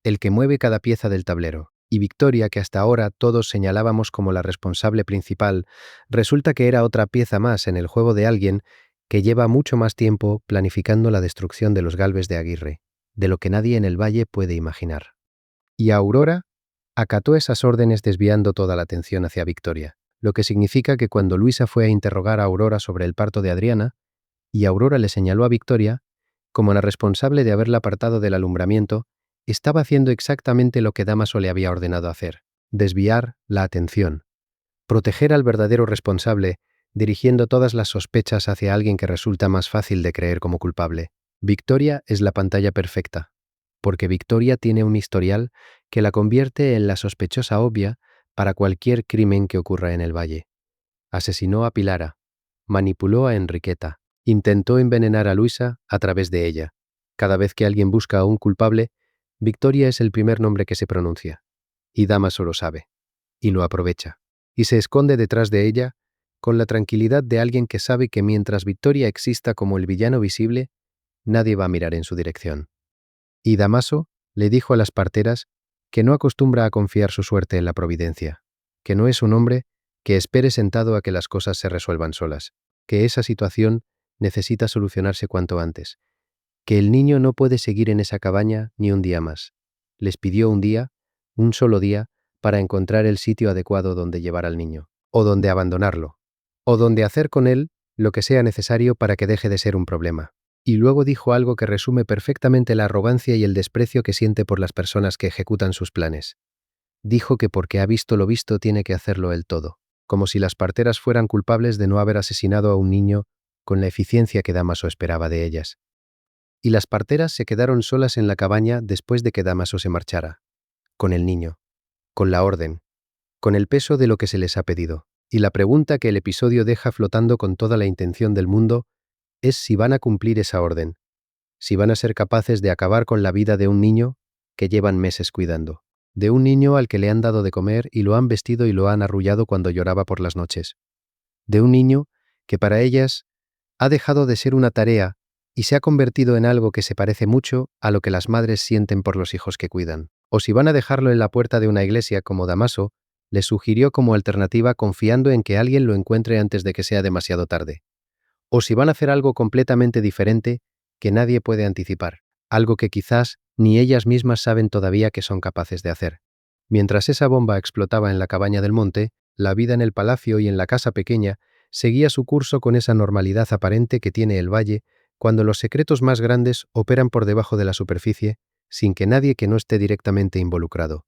el que mueve cada pieza del tablero. Y Victoria, que hasta ahora todos señalábamos como la responsable principal, resulta que era otra pieza más en el juego de alguien que lleva mucho más tiempo planificando la destrucción de los Gálvez de Aguirre, de lo que nadie en el valle puede imaginar. Y Aurora acató esas órdenes desviando toda la atención hacia Victoria, lo que significa que cuando Luisa fue a interrogar a Aurora sobre el parto de Adriana, y Aurora le señaló a Victoria como la responsable de haberla apartado del alumbramiento, estaba haciendo exactamente lo que Damaso le había ordenado hacer: desviar la atención, proteger al verdadero responsable, dirigiendo todas las sospechas hacia alguien que resulta más fácil de creer como culpable. Victoria es la pantalla perfecta, porque Victoria tiene un historial que la convierte en la sospechosa obvia para cualquier crimen que ocurra en el valle. Asesinó a Pilara, manipuló a Enriqueta, intentó envenenar a Luisa a través de ella. Cada vez que alguien busca a un culpable, Victoria es el primer nombre que se pronuncia, y Damaso lo sabe, y lo aprovecha, y se esconde detrás de ella con la tranquilidad de alguien que sabe que mientras Victoria exista como el villano visible, nadie va a mirar en su dirección. Y Damaso le dijo a las parteras que no acostumbra a confiar su suerte en la providencia, que no es un hombre que espere sentado a que las cosas se resuelvan solas, que esa situación necesita solucionarse cuanto antes, que el niño no puede seguir en esa cabaña ni un día más. Les pidió un día, un solo día, para encontrar el sitio adecuado donde llevar al niño, o donde abandonarlo, o donde hacer con él lo que sea necesario para que deje de ser un problema. Y luego dijo algo que resume perfectamente la arrogancia y el desprecio que siente por las personas que ejecutan sus planes. Dijo que porque ha visto lo visto tiene que hacerlo él todo, como si las parteras fueran culpables de no haber asesinado a un niño con la eficiencia que Damaso esperaba de ellas. Y las parteras se quedaron solas en la cabaña después de que Damaso se marchara, con el niño, con la orden, con el peso de lo que se les ha pedido. Y la pregunta que el episodio deja flotando con toda la intención del mundo es si van a cumplir esa orden, si van a ser capaces de acabar con la vida de un niño que llevan meses cuidando, de un niño al que le han dado de comer y lo han vestido y lo han arrullado cuando lloraba por las noches, de un niño que para ellas ha dejado de ser una tarea y se ha convertido en algo que se parece mucho a lo que las madres sienten por los hijos que cuidan. O si van a dejarlo en la puerta de una iglesia como Damaso le sugirió como alternativa confiando en que alguien lo encuentre antes de que sea demasiado tarde. O si van a hacer algo completamente diferente que nadie puede anticipar, algo que quizás ni ellas mismas saben todavía que son capaces de hacer. Mientras esa bomba explotaba en la cabaña del monte, la vida en el palacio y en la casa pequeña seguía su curso con esa normalidad aparente que tiene el valle cuando los secretos más grandes operan por debajo de la superficie sin que nadie que no esté directamente involucrado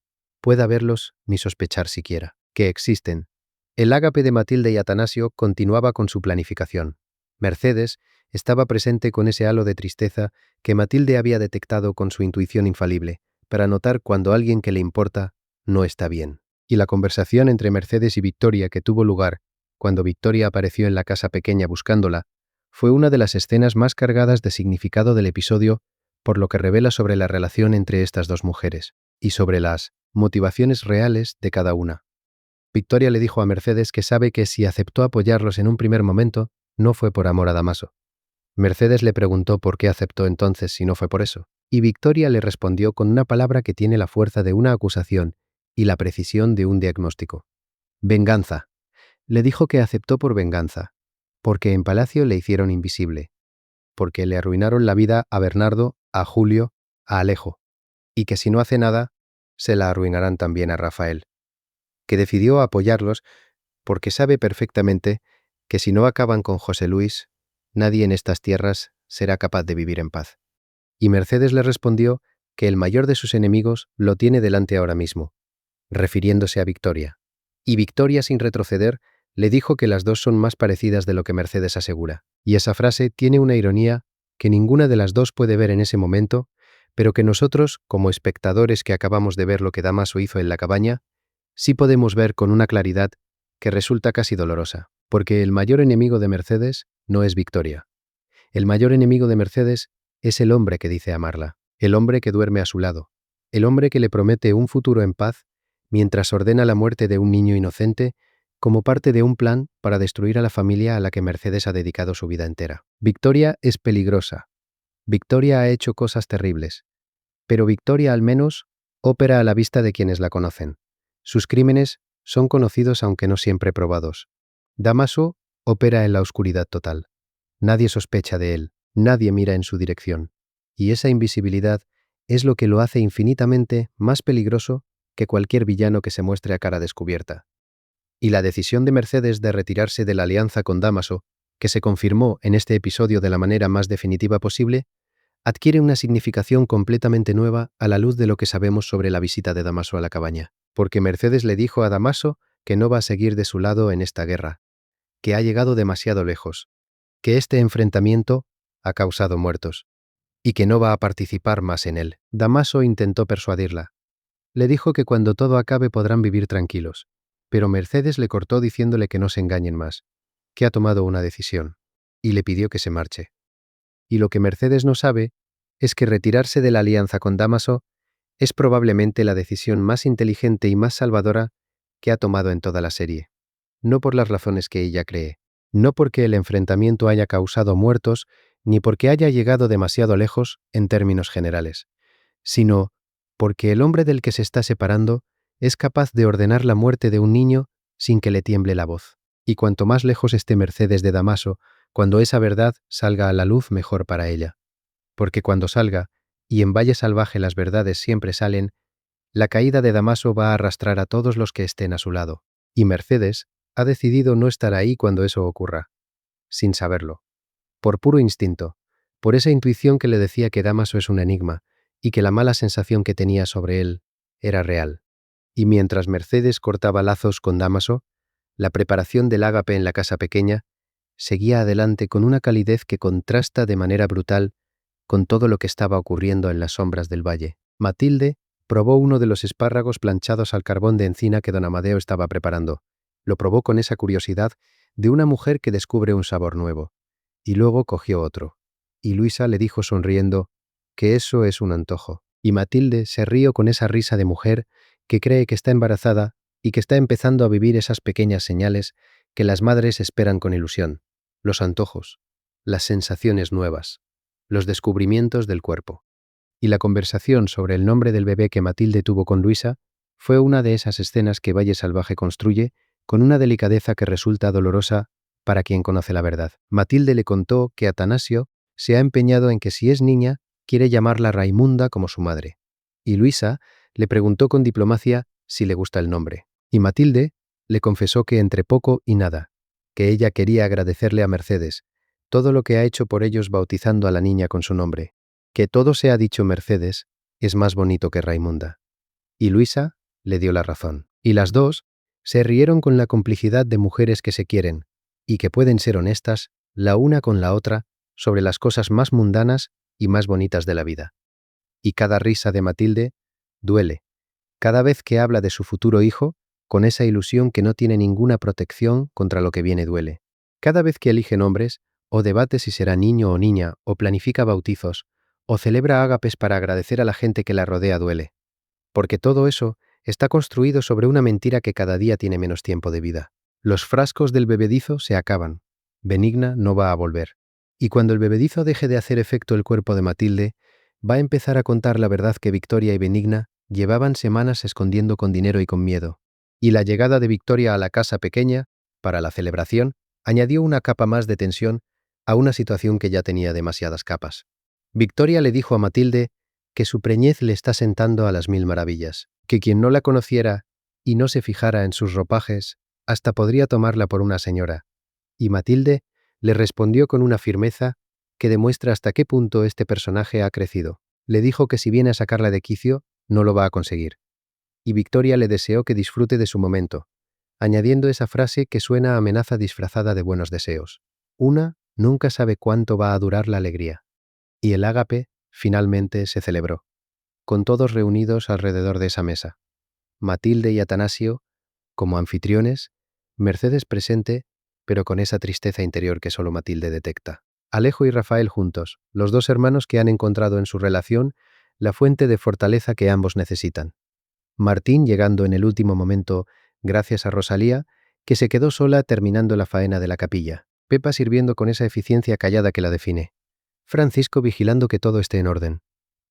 pueda verlos ni sospechar siquiera que existen. El ágape de Matilde y Atanasio continuaba con su planificación. Mercedes estaba presente con ese halo de tristeza que Matilde había detectado con su intuición infalible, para notar cuando alguien que le importa no está bien. Y la conversación entre Mercedes y Victoria que tuvo lugar cuando Victoria apareció en la casa pequeña buscándola, fue una de las escenas más cargadas de significado del episodio, por lo que revela sobre la relación entre estas dos mujeres, y sobre las motivaciones reales de cada una. Victoria le dijo a Mercedes que sabe que si aceptó apoyarlos en un primer momento, no fue por amor a Damaso. Mercedes le preguntó por qué aceptó entonces si no fue por eso, y Victoria le respondió con una palabra que tiene la fuerza de una acusación y la precisión de un diagnóstico. Venganza. Le dijo que aceptó por venganza, porque en palacio le hicieron invisible, porque le arruinaron la vida a Bernardo, a Julio, a Alejo, y que si no hace nada, se la arruinarán también a Rafael, que decidió apoyarlos porque sabe perfectamente que si no acaban con José Luis, nadie en estas tierras será capaz de vivir en paz. Y Mercedes le respondió que el mayor de sus enemigos lo tiene delante ahora mismo, refiriéndose a Victoria. Y Victoria, sin retroceder, le dijo que las dos son más parecidas de lo que Mercedes asegura. Y esa frase tiene una ironía que ninguna de las dos puede ver en ese momento, pero que nosotros, como espectadores que acabamos de ver lo que Damaso hizo en la cabaña, sí podemos ver con una claridad que resulta casi dolorosa, porque el mayor enemigo de Mercedes no es Victoria. El mayor enemigo de Mercedes es el hombre que dice amarla, el hombre que duerme a su lado, el hombre que le promete un futuro en paz mientras ordena la muerte de un niño inocente como parte de un plan para destruir a la familia a la que Mercedes ha dedicado su vida entera. Victoria es peligrosa. Victoria ha hecho cosas terribles. Pero Victoria al menos opera a la vista de quienes la conocen. Sus crímenes son conocidos aunque no siempre probados. Damaso opera en la oscuridad total. Nadie sospecha de él, nadie mira en su dirección. Y esa invisibilidad es lo que lo hace infinitamente más peligroso que cualquier villano que se muestre a cara descubierta. Y la decisión de Mercedes de retirarse de la alianza con Damaso, que se confirmó en este episodio de la manera más definitiva posible, adquiere una significación completamente nueva a la luz de lo que sabemos sobre la visita de Damaso a la cabaña, porque Mercedes le dijo a Damaso que no va a seguir de su lado en esta guerra, que ha llegado demasiado lejos, que este enfrentamiento ha causado muertos, y que no va a participar más en él. Damaso intentó persuadirla. Le dijo que cuando todo acabe podrán vivir tranquilos, pero Mercedes le cortó diciéndole que no se engañen más, que ha tomado una decisión, y le pidió que se marche. Y lo que Mercedes no sabe es que retirarse de la alianza con Damaso es probablemente la decisión más inteligente y más salvadora que ha tomado en toda la serie. No por las razones que ella cree, no porque el enfrentamiento haya causado muertos, ni porque haya llegado demasiado lejos en términos generales, sino porque el hombre del que se está separando es capaz de ordenar la muerte de un niño sin que le tiemble la voz. Y cuanto más lejos esté Mercedes de Damaso, cuando esa verdad salga a la luz, mejor para ella. Porque cuando salga, y en Valle Salvaje las verdades siempre salen, la caída de Damaso va a arrastrar a todos los que estén a su lado. Y Mercedes ha decidido no estar ahí cuando eso ocurra, sin saberlo. Por puro instinto, por esa intuición que le decía que Damaso es un enigma, y que la mala sensación que tenía sobre él era real. Y mientras Mercedes cortaba lazos con Damaso, la preparación del ágape en la casa pequeña seguía adelante con una calidez que contrasta de manera brutal con todo lo que estaba ocurriendo en las sombras del valle. Matilde probó uno de los espárragos planchados al carbón de encina que don Amadeo estaba preparando. Lo probó con esa curiosidad de una mujer que descubre un sabor nuevo. y luego cogió otro. Y Luisa le dijo sonriendo que eso es un antojo. Y Matilde se rió con esa risa de mujer que cree que está embarazada y que está empezando a vivir esas pequeñas señales que las madres esperan con ilusión, los antojos, las sensaciones nuevas, los descubrimientos del cuerpo. Y la conversación sobre el nombre del bebé que Matilde tuvo con Luisa fue una de esas escenas que Valle Salvaje construye con una delicadeza que resulta dolorosa para quien conoce la verdad. Matilde le contó que Atanasio se ha empeñado en que si es niña, quiere llamarla Raimunda como su madre. Y Luisa le preguntó con diplomacia si le gusta el nombre. Y Matilde le confesó que entre poco y nada, que ella quería agradecerle a Mercedes todo lo que ha hecho por ellos bautizando a la niña con su nombre. Que todo se ha dicho Mercedes es más bonito que Raimunda. Y Luisa le dio la razón. Y las dos se rieron con la complicidad de mujeres que se quieren y que pueden ser honestas la una con la otra sobre las cosas más mundanas y más bonitas de la vida. Y cada risa de Matilde duele, cada vez que habla de su futuro hijo, con esa ilusión que no tiene ninguna protección contra lo que viene duele. Cada vez que elige nombres, o debate si será niño o niña, o planifica bautizos, o celebra ágapes para agradecer a la gente que la rodea duele. Porque todo eso está construido sobre una mentira que cada día tiene menos tiempo de vida. Los frascos del bebedizo se acaban. Benigna no va a volver. Y cuando el bebedizo deje de hacer efecto el cuerpo de Matilde, va a empezar a contar la verdad que Victoria y Benigna llevaban semanas escondiendo con dinero y con miedo. Y la llegada de Victoria a la casa pequeña, para la celebración, añadió una capa más de tensión a una situación que ya tenía demasiadas capas. Victoria le dijo a Matilde que su preñez le está sentando a las mil maravillas, que quien no la conociera y no se fijara en sus ropajes, hasta podría tomarla por una señora. Y Matilde le respondió con una firmeza que demuestra hasta qué punto este personaje ha crecido. Le dijo que si viene a sacarla de quicio, no lo va a conseguir. Y Victoria le deseó que disfrute de su momento, añadiendo esa frase que suena a amenaza disfrazada de buenos deseos. Una nunca sabe cuánto va a durar la alegría. Y el ágape finalmente se celebró, con todos reunidos alrededor de esa mesa. Matilde y Atanasio, como anfitriones, Mercedes presente, pero con esa tristeza interior que solo Matilde detecta. Alejo y Rafael juntos, los dos hermanos que han encontrado en su relación la fuente de fortaleza que ambos necesitan. Martín llegando en el último momento, gracias a Rosalía, que se quedó sola terminando la faena de la capilla. Pepa sirviendo con esa eficiencia callada que la define. Francisco vigilando que todo esté en orden.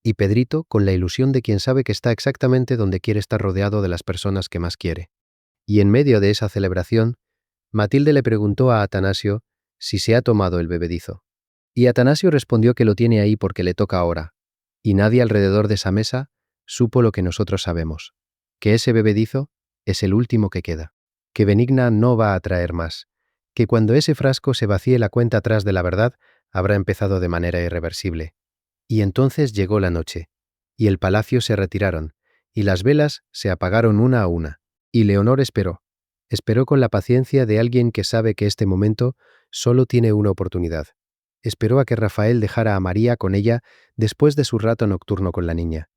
Y Pedrito con la ilusión de quien sabe que está exactamente donde quiere estar rodeado de las personas que más quiere. Y en medio de esa celebración, Matilde le preguntó a Atanasio si se ha tomado el bebedizo. Y Atanasio respondió que lo tiene ahí porque le toca ahora. Y nadie alrededor de esa mesa supo lo que nosotros sabemos, que ese bebedizo es el último que queda, que Benigna no va a traer más, que cuando ese frasco se vacíe la cuenta atrás de la verdad, habrá empezado de manera irreversible. Y entonces llegó la noche, y el palacio se retiraron, y las velas se apagaron una a una, y Leonor esperó con la paciencia de alguien que sabe que este momento solo tiene una oportunidad. Esperó a que Rafael dejara a María con ella después de su rato nocturno con la niña.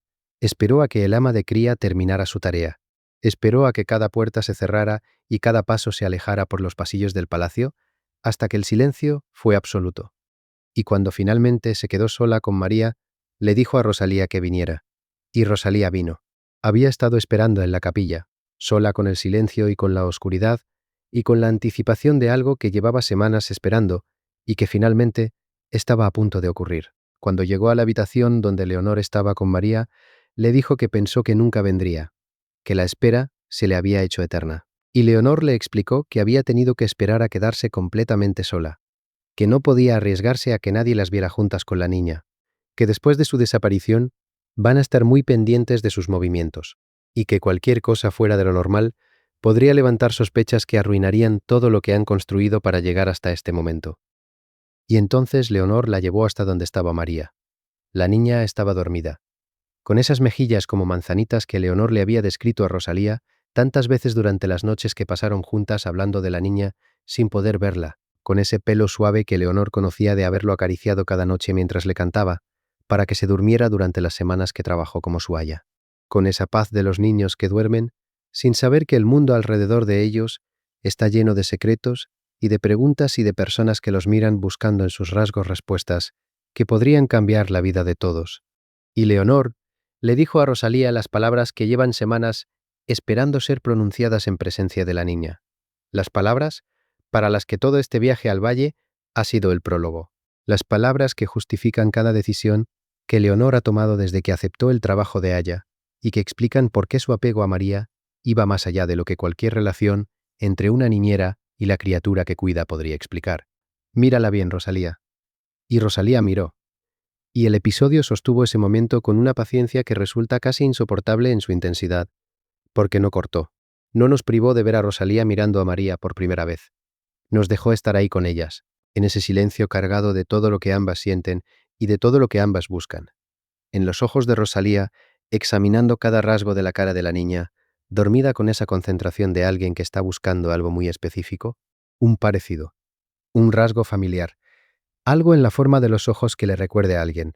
Esperó a que el ama de cría terminara su tarea. Esperó a que cada puerta se cerrara y cada paso se alejara por los pasillos del palacio, hasta que el silencio fue absoluto. Y cuando finalmente se quedó sola con María, le dijo a Rosalía que viniera. Y Rosalía vino. Había estado esperando en la capilla, sola con el silencio y con la oscuridad, y con la anticipación de algo que llevaba semanas esperando y que finalmente estaba a punto de ocurrir. Cuando llegó a la habitación donde Leonor estaba con María, le dijo que pensó que nunca vendría, que la espera se le había hecho eterna. Y Leonor le explicó que había tenido que esperar a quedarse completamente sola, que no podía arriesgarse a que nadie las viera juntas con la niña, que después de su desaparición van a estar muy pendientes de sus movimientos, y que cualquier cosa fuera de lo normal podría levantar sospechas que arruinarían todo lo que han construido para llegar hasta este momento. Y entonces Leonor la llevó hasta donde estaba María. La niña estaba dormida, con esas mejillas como manzanitas que Leonor le había descrito a Rosalía tantas veces durante las noches que pasaron juntas hablando de la niña sin poder verla, con ese pelo suave que Leonor conocía de haberlo acariciado cada noche mientras le cantaba, para que se durmiera durante las semanas que trabajó como su aya. Con esa paz de los niños que duermen, sin saber que el mundo alrededor de ellos está lleno de secretos y de preguntas y de personas que los miran buscando en sus rasgos respuestas que podrían cambiar la vida de todos. Y Leonor le dijo a Rosalía las palabras que llevan semanas esperando ser pronunciadas en presencia de la niña. Las palabras para las que todo este viaje al valle ha sido el prólogo. Las palabras que justifican cada decisión que Leonor ha tomado desde que aceptó el trabajo de Aya y que explican por qué su apego a María iba más allá de lo que cualquier relación entre una niñera y la criatura que cuida podría explicar. Mírala bien, Rosalía. Y Rosalía miró. Y el episodio sostuvo ese momento con una paciencia que resulta casi insoportable en su intensidad, porque no cortó. No nos privó de ver a Rosalía mirando a María por primera vez. Nos dejó estar ahí con ellas, en ese silencio cargado de todo lo que ambas sienten y de todo lo que ambas buscan. En los ojos de Rosalía, examinando cada rasgo de la cara de la niña, dormida con esa concentración de alguien que está buscando algo muy específico, un parecido, un rasgo familiar, algo en la forma de los ojos que le recuerde a alguien,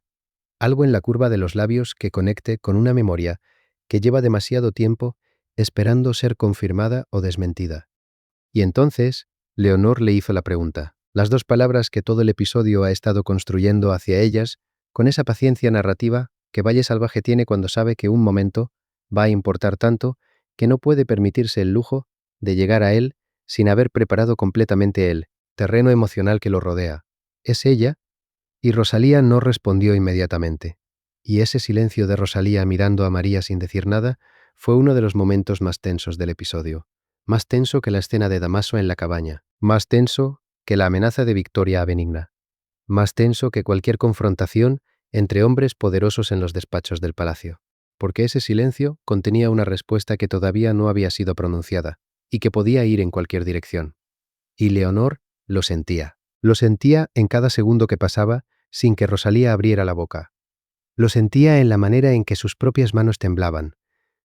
algo en la curva de los labios que conecte con una memoria que lleva demasiado tiempo esperando ser confirmada o desmentida. Y entonces, Leonor le hizo la pregunta, las dos palabras que todo el episodio ha estado construyendo hacia ellas, con esa paciencia narrativa que Valle Salvaje tiene cuando sabe que un momento va a importar tanto que no puede permitirse el lujo de llegar a él sin haber preparado completamente el terreno emocional que lo rodea. Es ella, y Rosalía no respondió inmediatamente. Y ese silencio de Rosalía mirando a María sin decir nada fue uno de los momentos más tensos del episodio. Más tenso que la escena de Damaso en la cabaña. Más tenso que la amenaza de Victoria a Benigna. Más tenso que cualquier confrontación entre hombres poderosos en los despachos del palacio. Porque ese silencio contenía una respuesta que todavía no había sido pronunciada y que podía ir en cualquier dirección. Y Leonor lo sentía. Lo sentía en cada segundo que pasaba sin que Rosalía abriera la boca. Lo sentía en la manera en que sus propias manos temblaban.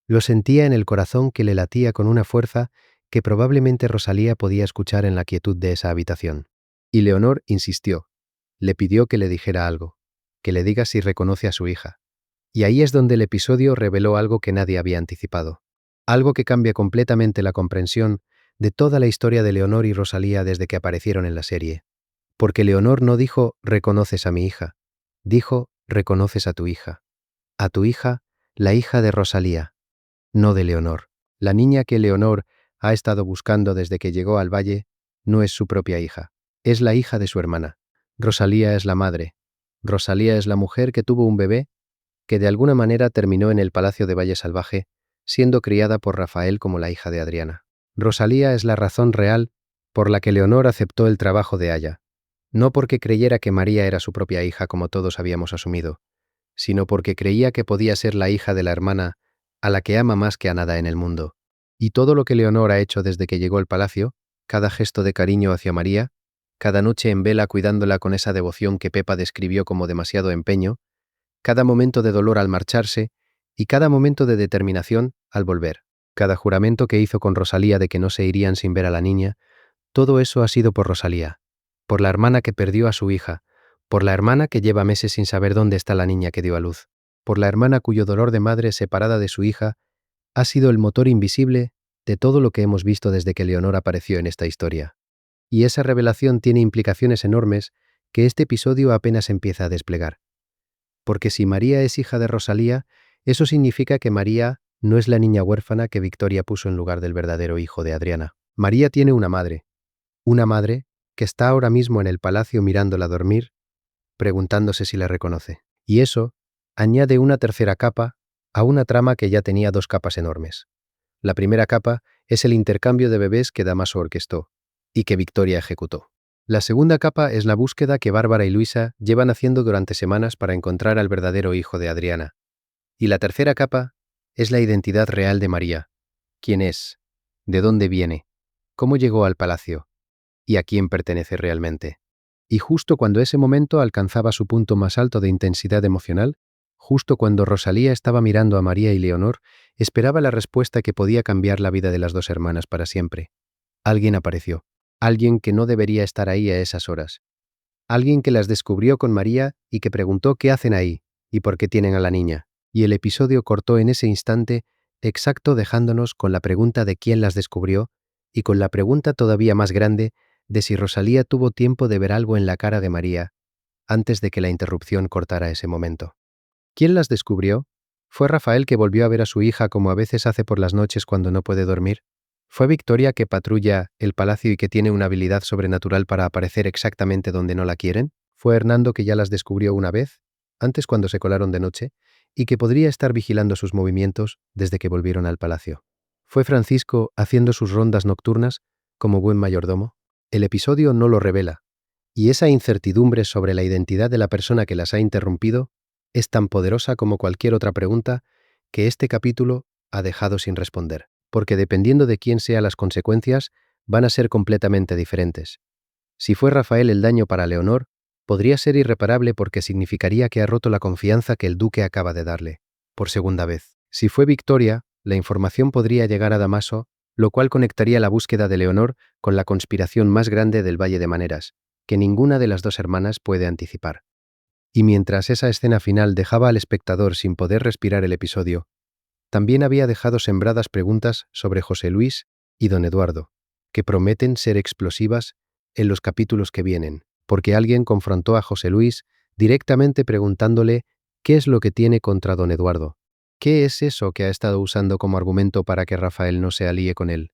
Lo sentía en el corazón que le latía con una fuerza que probablemente Rosalía podía escuchar en la quietud de esa habitación. Y Leonor insistió. Le pidió que le dijera algo, que le diga si reconoce a su hija. Y ahí es donde el episodio reveló algo que nadie había anticipado. Algo que cambia completamente la comprensión de toda la historia de Leonor y Rosalía desde que aparecieron en la serie. Porque Leonor no dijo, reconoces a mi hija. Dijo, reconoces a tu hija. A tu hija, la hija de Rosalía. No de Leonor. La niña que Leonor ha estado buscando desde que llegó al valle no es su propia hija. Es la hija de su hermana. Rosalía es la madre. Rosalía es la mujer que tuvo un bebé que de alguna manera terminó en el Palacio de Valle Salvaje, siendo criada por Rafael como la hija de Adriana. Rosalía es la razón real por la que Leonor aceptó el trabajo de Aya. No porque creyera que María era su propia hija como todos habíamos asumido, sino porque creía que podía ser la hija de la hermana a la que ama más que a nada en el mundo. Y todo lo que Leonor ha hecho desde que llegó al palacio, cada gesto de cariño hacia María, cada noche en vela cuidándola con esa devoción que Pepa describió como demasiado empeño, cada momento de dolor al marcharse y cada momento de determinación al volver, cada juramento que hizo con Rosalía de que no se irían sin ver a la niña, todo eso ha sido por Rosalía, por la hermana que perdió a su hija, por la hermana que lleva meses sin saber dónde está la niña que dio a luz, por la hermana cuyo dolor de madre separada de su hija ha sido el motor invisible de todo lo que hemos visto desde que Leonor apareció en esta historia. Y esa revelación tiene implicaciones enormes que este episodio apenas empieza a desplegar. Porque si María es hija de Rosalía, eso significa que María no es la niña huérfana que Victoria puso en lugar del verdadero hijo de Adriana. María tiene una madre que está ahora mismo en el palacio mirándola dormir, preguntándose si la reconoce. Y eso añade una tercera capa a una trama que ya tenía dos capas enormes. La primera capa es el intercambio de bebés que Damaso orquestó y que Victoria ejecutó. La segunda capa es la búsqueda que Bárbara y Luisa llevan haciendo durante semanas para encontrar al verdadero hijo de Adriana. Y la tercera capa es la identidad real de María. ¿Quién es? ¿De dónde viene? ¿Cómo llegó al palacio? ¿Y a quién pertenece realmente? Y justo cuando ese momento alcanzaba su punto más alto de intensidad emocional, justo cuando Rosalía estaba mirando a María y Leonor, esperaba la respuesta que podía cambiar la vida de las dos hermanas para siempre. Alguien apareció. Alguien que no debería estar ahí a esas horas. Alguien que las descubrió con María y que preguntó qué hacen ahí y por qué tienen a la niña. Y el episodio cortó en ese instante exacto dejándonos con la pregunta de quién las descubrió y con la pregunta todavía más grande de si Rosalía tuvo tiempo de ver algo en la cara de María antes de que la interrupción cortara ese momento. ¿Quién las descubrió? ¿Fue Rafael, que volvió a ver a su hija como a veces hace por las noches cuando no puede dormir? ¿Fue Victoria, que patrulla el palacio y que tiene una habilidad sobrenatural para aparecer exactamente donde no la quieren? ¿Fue Hernando, que ya las descubrió una vez, antes cuando se colaron de noche, y que podría estar vigilando sus movimientos desde que volvieron al palacio? ¿Fue Francisco, haciendo sus rondas nocturnas como buen mayordomo? El episodio no lo revela, y esa incertidumbre sobre la identidad de la persona que las ha interrumpido es tan poderosa como cualquier otra pregunta que este capítulo ha dejado sin responder, porque dependiendo de quién sea, las consecuencias van a ser completamente diferentes. Si fue Rafael el daño para Leonor, podría ser irreparable porque significaría que ha roto la confianza que el duque acaba de darle, por segunda vez. Si fue Victoria, la información podría llegar a Damaso, lo cual conectaría la búsqueda de Leonor con la conspiración más grande del Valle de Maneras, que ninguna de las dos hermanas puede anticipar. Y mientras esa escena final dejaba al espectador sin poder respirar el episodio, también había dejado sembradas preguntas sobre José Luis y don Eduardo, que prometen ser explosivas en los capítulos que vienen, porque alguien confrontó a José Luis directamente preguntándole qué es lo que tiene contra don Eduardo. ¿Qué es eso que ha estado usando como argumento para que Rafael no se alíe con él?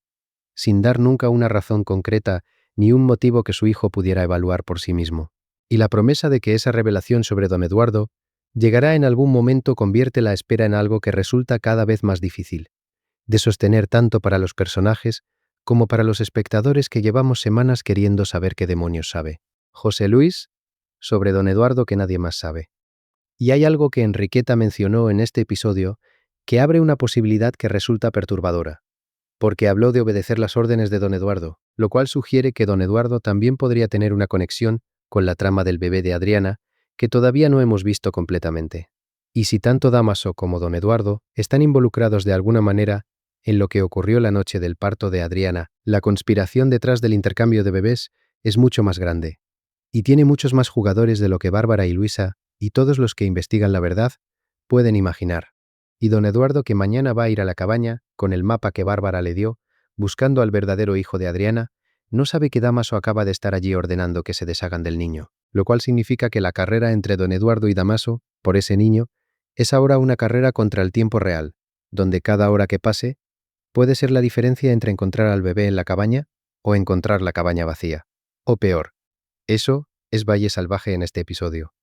Sin dar nunca una razón concreta ni un motivo que su hijo pudiera evaluar por sí mismo. Y la promesa de que esa revelación sobre don Eduardo llegará en algún momento convierte la espera en algo que resulta cada vez más difícil de sostener, tanto para los personajes como para los espectadores que llevamos semanas queriendo saber qué demonios sabe José Luis sobre don Eduardo que nadie más sabe. Y hay algo que Enriqueta mencionó en este episodio que abre una posibilidad que resulta perturbadora, porque habló de obedecer las órdenes de don Eduardo, lo cual sugiere que don Eduardo también podría tener una conexión con la trama del bebé de Adriana, que todavía no hemos visto completamente. Y si tanto Damaso como don Eduardo están involucrados de alguna manera en lo que ocurrió la noche del parto de Adriana, la conspiración detrás del intercambio de bebés es mucho más grande, y tiene muchos más jugadores de lo que Bárbara y Luisa, y todos los que investigan la verdad, pueden imaginar. Y don Eduardo, que mañana va a ir a la cabaña, con el mapa que Bárbara le dio, buscando al verdadero hijo de Adriana, no sabe que Damaso acaba de estar allí ordenando que se deshagan del niño, lo cual significa que la carrera entre don Eduardo y Damaso, por ese niño, es ahora una carrera contra el tiempo real, donde cada hora que pase puede ser la diferencia entre encontrar al bebé en la cabaña o encontrar la cabaña vacía. O peor. Eso es Valle Salvaje en este episodio.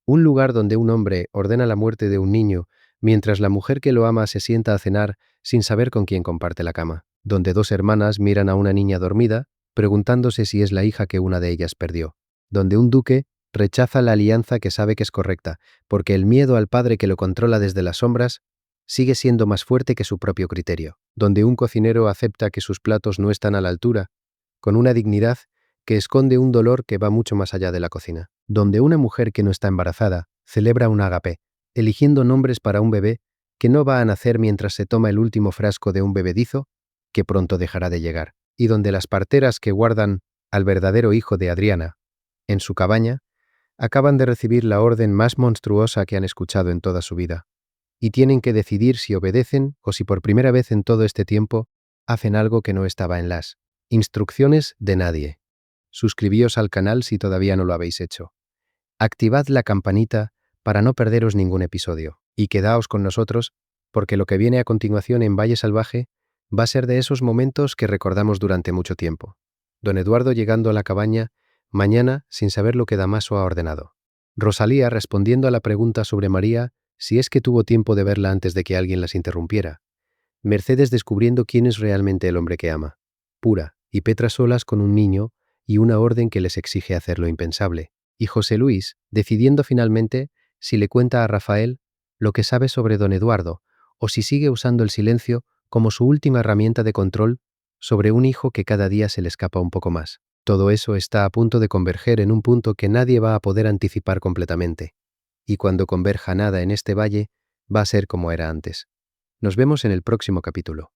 Un lugar donde un hombre ordena la muerte de un niño mientras la mujer que lo ama se sienta a cenar sin saber con quién comparte la cama, donde dos hermanas miran a una niña dormida preguntándose si es la hija que una de ellas perdió, donde un duque rechaza la alianza que sabe que es correcta, porque el miedo al padre que lo controla desde las sombras sigue siendo más fuerte que su propio criterio, donde un cocinero acepta que sus platos no están a la altura, con una dignidad que esconde un dolor que va mucho más allá de la cocina, donde una mujer que no está embarazada celebra un ágape, eligiendo nombres para un bebé que no va a nacer mientras se toma el último frasco de un bebedizo que pronto dejará de llegar, y donde las parteras que guardan al verdadero hijo de Adriana en su cabaña acaban de recibir la orden más monstruosa que han escuchado en toda su vida, y tienen que decidir si obedecen o si por primera vez en todo este tiempo hacen algo que no estaba en las instrucciones de nadie. Suscribíos al canal si todavía no lo habéis hecho. Activad la campanita para no perderos ningún episodio, y quedaos con nosotros porque lo que viene a continuación en Valle Salvaje va a ser de esos momentos que recordamos durante mucho tiempo. Don Eduardo llegando a la cabaña mañana sin saber lo que Damaso ha ordenado. Rosalía respondiendo a la pregunta sobre María si es que tuvo tiempo de verla antes de que alguien las interrumpiera. Mercedes descubriendo quién es realmente el hombre que ama. Pura y Petra solas con un niño y una orden que les exige hacer lo impensable. Y José Luis decidiendo finalmente si le cuenta a Rafael lo que sabe sobre don Eduardo o si sigue usando el silencio como su última herramienta de control sobre un hijo que cada día se le escapa un poco más. Todo eso está a punto de converger en un punto que nadie va a poder anticipar completamente. Y cuando converja nada en este valle, va a ser como era antes. Nos vemos en el próximo capítulo.